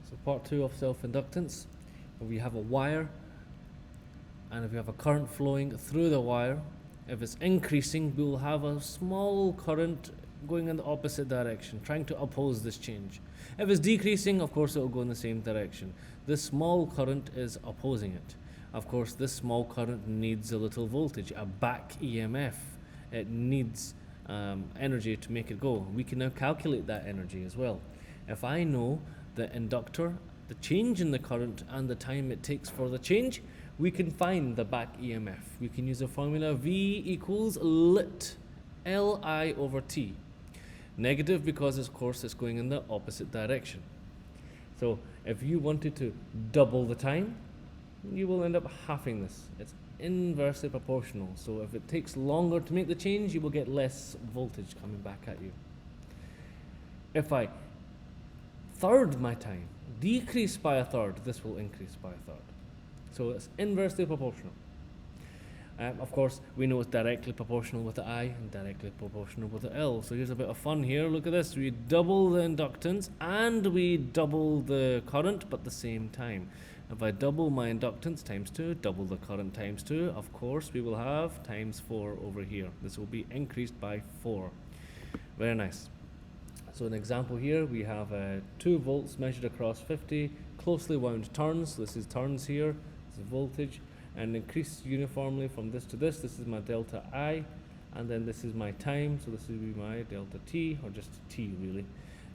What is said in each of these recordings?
So part 2 of self-inductance, we have a wire, and if we have a current flowing through the wire, if it's increasing, we'll have a small current going in the opposite direction, trying to oppose this change. If it's decreasing, of course it will go in the same direction. This small current is opposing it. Of course, this small current needs a little voltage, a back EMF. It needs energy to make it go. We can now calculate that energy as well. If I know the inductor, the change in the current, and the time it takes for the change, we can find the back EMF. We can use a formula V equals lit, Li over T. Negative because, of course, it's going in the opposite direction. So if you wanted to double the time, you will end up halving this. It's inversely proportional. So if it takes longer to make the change, you will get less voltage coming back at you. If I third my time, decrease by a third, this will increase by a third. So it's inversely proportional. Of course, we know it's directly proportional with the I and directly proportional with the L. So here's a bit of fun here. Look at this. We double the inductance and we double the current, but at the same time. If I double my inductance times 2, double the current times 2, of course, we will have times 4 over here. This will be increased by 4. Very nice. So an example here, we have 2 volts measured across 50 closely wound turns. This is turns here. This is voltage. And increased uniformly from this to this. This is my delta I, and then this is my time, so this will be my delta T, or just T really.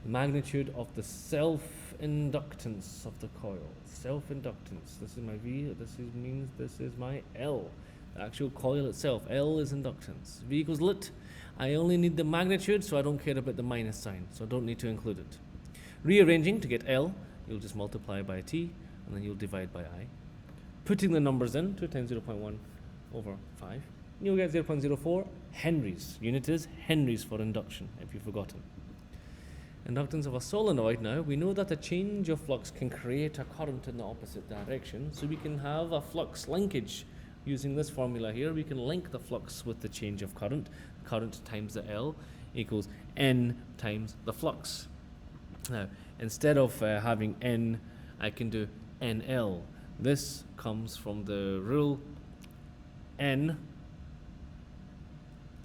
The magnitude of the self-inductance of the coil. Self-inductance. This is my V, means this is my L. The actual coil itself. L is inductance. V equals lit. I only need the magnitude, so I don't care about the minus sign, so I don't need to include it. Rearranging to get L, you'll just multiply by T, and then you'll divide by I. Putting the numbers in, 2 times 0.1 over 5, you'll get 0.04 henries. Unit is henries for induction, if you've forgotten. Inductance of a solenoid now, we know that a change of flux can create a current in the opposite direction, so we can have a flux linkage. Using this formula here, we can link the flux with the change of current. Current times the L equals N times the flux. Now, instead of having N, I can do NL. This comes from the rule N,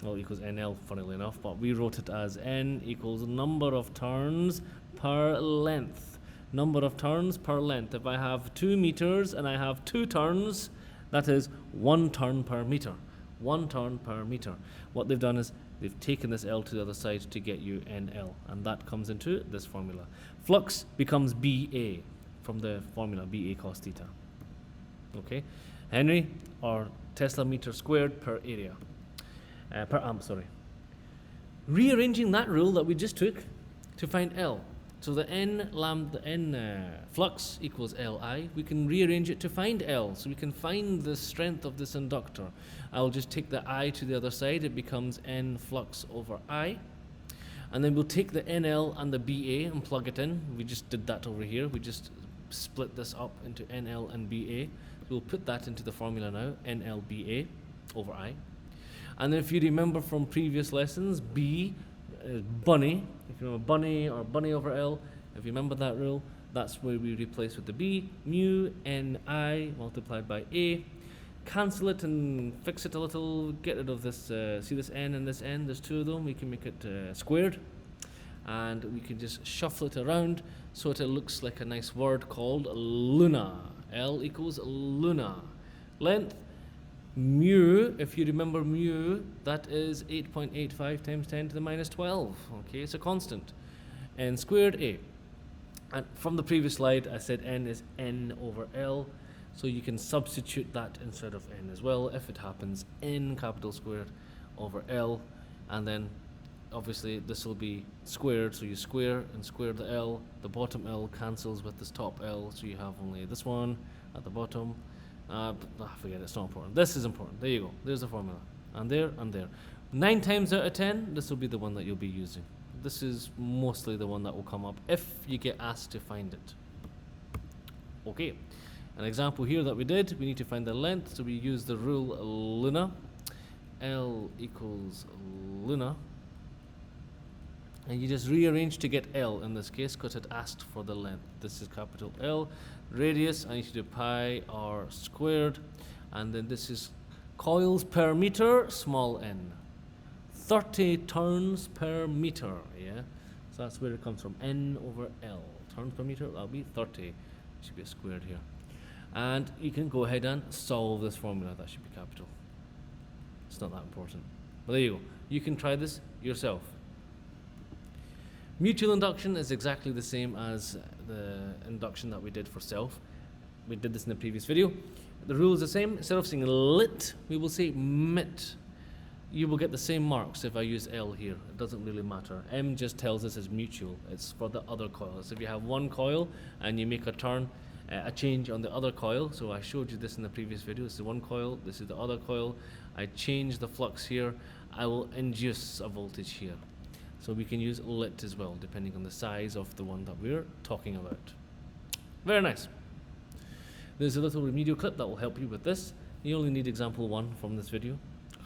well, equals NL, funnily enough, but we wrote it as N equals number of turns per length. Number of turns per length. If I have 2 meters and I have 2 turns, that is 1 turn per meter. 1 turn per meter. What they've done is they've taken this L to the other side to get you NL, and that comes into this formula. Flux becomes BA from the formula BA cos theta. Okay, Henry or Tesla meter squared per area, per amp, sorry. Rearranging that rule that we just took to find L. So the N flux equals Li. We can rearrange it to find L. So we can find the strength of this inductor. I'll just take the I to the other side. It becomes N flux over I. And then we'll take the NL and the BA and plug it in. We just did that over here. We just split this up into NL and BA. We'll put that into the formula now, NLBA over I. And then if you remember from previous lessons, B is bunny. If you remember bunny or bunny over L, if you remember that rule, that's where we replace with the B, mu NI multiplied by A. Cancel it and fix it a little, get rid of this, see this N and this N, there's 2 of them, we can make it squared. And we can just shuffle it around so it looks like a nice word called luna. L equals luna. Length, mu, if you remember mu, that is 8.85 times 10 to the minus 12. Okay, it's a constant. N squared A. And from the previous slide, I said N is N over L. So you can substitute that instead of N as well if it happens. N capital squared over L. And then obviously this will be squared, so you square and square the L. The bottom L cancels with this top L, so you have only this one at the bottom. Forget it, it's not important. This is important. There you go. There's the formula. And there and there. 9 times out of 10, this will be the one that you'll be using. This is mostly the one that will come up if you get asked to find it. Okay. An example here that we did, we need to find the length, so we use the rule luna. L equals luna. And you just rearrange to get L in this case because it asked for the length. This is capital L. Radius, I need to do pi r squared. And then this is coils per meter, small n. 30 turns per meter, yeah? So that's where it comes from, n over L. Turns per meter, that'll be 30. Should be squared here. And you can go ahead and solve this formula. That should be capital. It's not that important. But there you go. You can try this yourself. Mutual induction is exactly the same as the induction that we did for self. We did this in the previous video. The rule is the same. Instead of saying lit, we will say mit. You will get the same marks if I use L here. It doesn't really matter. M just tells us it's mutual. It's for the other coil. So if you have one coil and you make a turn, a change on the other coil. So I showed you this in the previous video. This is one coil. This is the other coil. I change the flux here. I will induce a voltage here. So we can use lit as well, depending on the size of the one that we're talking about. Very nice. There's a little remedial clip that will help you with this. You only need example 1 from this video.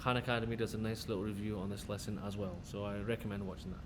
Khan Academy does a nice little review on this lesson as well, so I recommend watching that.